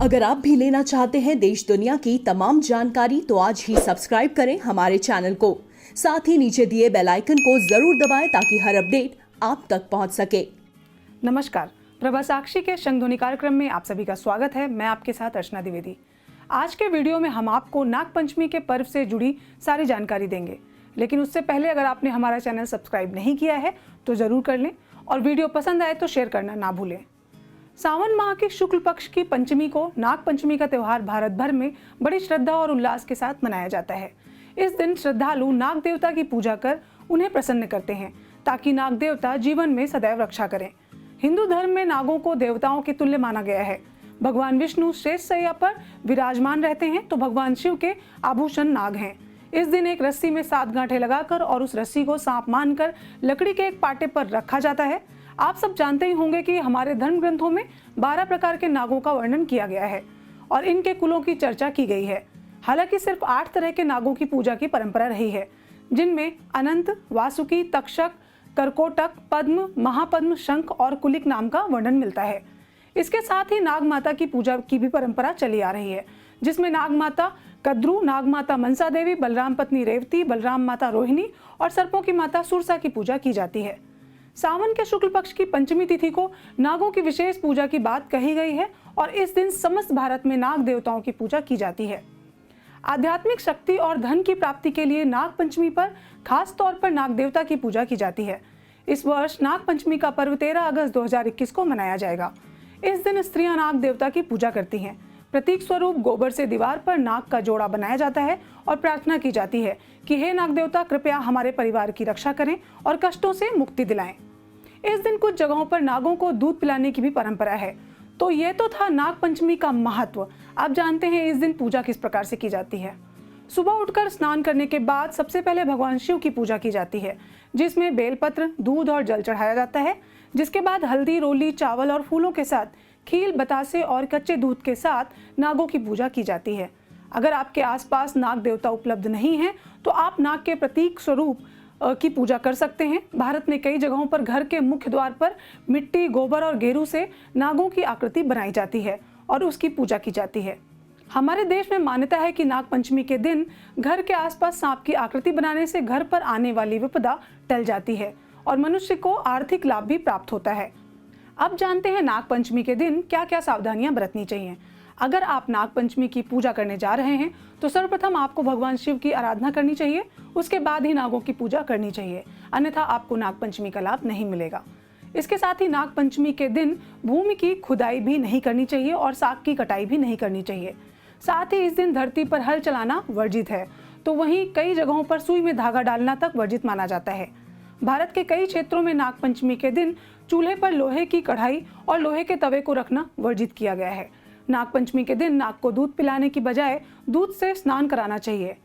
अगर आप भी लेना चाहते हैं देश दुनिया की तमाम जानकारी तो आज ही सब्सक्राइब करें हमारे चैनल को। साथ ही नीचे दिए बेल आइकन को जरूर दबाएं ताकि हर अपडेट आप तक पहुंच सके। नमस्कार, प्रभा साक्षी के शंखध्वनि कार्यक्रम में आप सभी का स्वागत है। मैं आपके साथ अर्चना द्विवेदी। आज के वीडियो में हम आपको नाग पंचमी के पर्व से जुड़ी सारी जानकारी देंगे, लेकिन उससे पहले अगर आपने हमारा चैनल सब्सक्राइब नहीं किया है तो जरूर कर लें और वीडियो पसंद आए तो शेयर करना ना भूलें। सावन माह की शुक्ल पक्ष की पंचमी को नाग पंचमी का त्यौहार भारत भर में बड़ी श्रद्धा और उल्लास के साथ मनाया जाता है। इस दिन श्रद्धालु नाग देवता की पूजा कर उन्हें प्रसन्न करते हैं ताकि नाग देवता जीवन में सदैव रक्षा करें। हिंदू धर्म में नागों को देवताओं के तुल्य माना गया है। भगवान विष्णु श्रेष्ठ सैया पर विराजमान रहते हैं तो भगवान शिव के आभूषण नाग हैं। इस दिन एक रस्सी में 7 गांठें लगाकर और उस रस्सी को सांप मानकर लकड़ी के एक पाटे पर रखा जाता है। आप सब जानते ही होंगे कि हमारे धर्म ग्रंथों में 12 प्रकार के नागों का वर्णन किया गया है और इनके कुलों की चर्चा की गई है। हालांकि सिर्फ 8 तरह के नागों की पूजा की परंपरा रही है, जिनमें अनंत, वासुकी, तक्षक, करकोटक, पद्म, महापद्म, शंख और कुलिक नाम का वर्णन मिलता है। इसके साथ ही नाग माता की पूजा की भी परंपरा चली आ रही है, जिसमें नाग माता कद्रू, नाग माता मनसा देवी, बलराम पत्नी रेवती, बलराम माता रोहिणी और सर्पों की माता सुरसा की पूजा की जाती है। सावन के शुक्ल पक्ष की पंचमी तिथि को नागों की विशेष पूजा की बात कही गई है और इस दिन समस्त भारत में नाग देवताओं की पूजा की जाती है। आध्यात्मिक शक्ति और धन की प्राप्ति के लिए नाग पंचमी पर खास तौर पर नाग देवता की पूजा की जाती है। इस वर्ष नाग पंचमी का पर्व 13 अगस्त 2021 को मनाया जाएगा। इस दिन स्त्रियां नाग देवता की पूजा करती हैं। प्रतीक स्वरूप गोबर से दीवार पर नाग का जोड़ा बनाया जाता है और प्रार्थना की जाती है कि हे नाग देवता, कृपया हमारे परिवार की रक्षा करें और कष्टों से मुक्ति दिलाएं। इस दिन कुछ जगहों पर नागों को दूध पिलाने की भी परंपरा है। तो ये तो था नाग पंचमी का महत्व। आप जानते हैं इस दिन पूजा किस प्रकार से की जाती है। सुबह उठकर स्नान करने के बाद सबसे पहले भगवान शिव की पूजा की जाती है, जिसमें बेलपत्र, दूध और जल चढ़ाया जाता है। जिसके बाद हल्दी, रोली, चावल और फूलों के साथ खील, बतासे और कच्चे दूध के साथ नागों की पूजा की जाती है। अगर आपके आसपास नाग देवता उपलब्ध नहीं है तो आप नाग के प्रतीक स्वरूप की पूजा कर सकते हैं। भारत में कई जगहों पर घर के मुख्य द्वार पर मिट्टी, गोबर और गेरू से नागों की आकृति बनाई जाती है और उसकी पूजा की जाती है। हमारे देश में मान्यता है कि नाग पंचमी के दिन घर के आसपास सांप की आकृति बनाने से घर पर आने वाली विपदा टल जाती है और मनुष्य को आर्थिक लाभ भी प्राप्त होता है। अब जानते हैं नाग पंचमी के दिन क्या क्या सावधानियां बरतनी चाहिए। अगर आप नाग पंचमी की पूजा करने जा रहे हैं तो सर्वप्रथम आपको भगवान शिव की आराधना करनी चाहिए, उसके बाद ही नागों की पूजा करनी चाहिए, अन्यथा आपको नाग पंचमी का लाभ नहीं मिलेगा। इसके साथ ही नाग पंचमी के दिन भूमि की खुदाई भी नहीं करनी चाहिए और साग की कटाई भी नहीं करनी चाहिए। साथ ही इस दिन धरती पर हल चलाना वर्जित है, तो वहीं कई जगहों पर सुई में धागा डालना तक वर्जित माना जाता है। भारत के कई क्षेत्रों में नाग पंचमी के दिन चूल्हे पर लोहे की कढ़ाई और लोहे के तवे को रखना वर्जित किया गया है। नाग पंचमी के दिन नाग को दूध पिलाने की बजाय दूध से स्नान कराना चाहिए।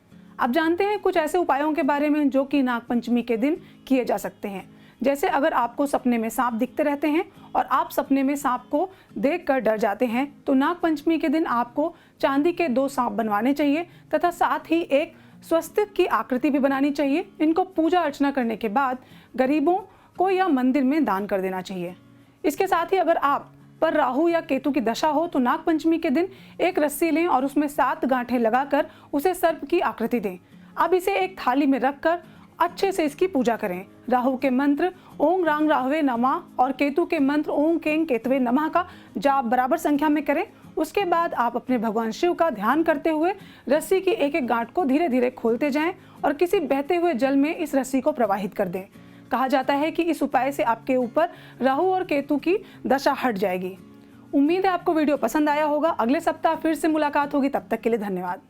आप जानते हैं कुछ ऐसे उपायों के बारे में जो कि नाग पंचमी के दिन किए जा सकते हैं। जैसे अगर आपको सपने में सांप दिखते रहते हैं और आप सपने में सांप को देखकर डर जाते हैं तो नाग पंचमी के दिन आपको चांदी के 2 सांप बनवाने चाहिए तथा साथ ही एक स्वस्तिक की आकृति भी बनानी चाहिए। इनको पूजा अर्चना करने के बाद गरीबों को या मंदिर में दान कर देना चाहिए। इसके साथ ही अगर आप पर राहु या केतु की दशा हो तो नाग पंचमी के दिन एक रस्सी लें और उसमें 7 गांठें लगाकर उसे सर्प की आकृति दें। अब इसे एक थाली में रखकर अच्छे से इसकी पूजा करें। राहु के मंत्र ओम रांग राहवे नमः और केतु के मंत्र ओम केंग केतवे नमः का जाप बराबर संख्या में करें। उसके बाद आप अपने भगवान शिव का ध्यान करते हुए रस्सी की एक एक गांठ को धीरे धीरे खोलते जाएं और किसी बहते हुए जल में इस रस्सी को प्रवाहित कर दें। कहा जाता है कि इस उपाय से आपके ऊपर राहु और केतु की दशा हट जाएगी। उम्मीद है आपको वीडियो पसंद आया होगा। अगले सप्ताह फिर से मुलाकात होगी, तब तक के लिए धन्यवाद।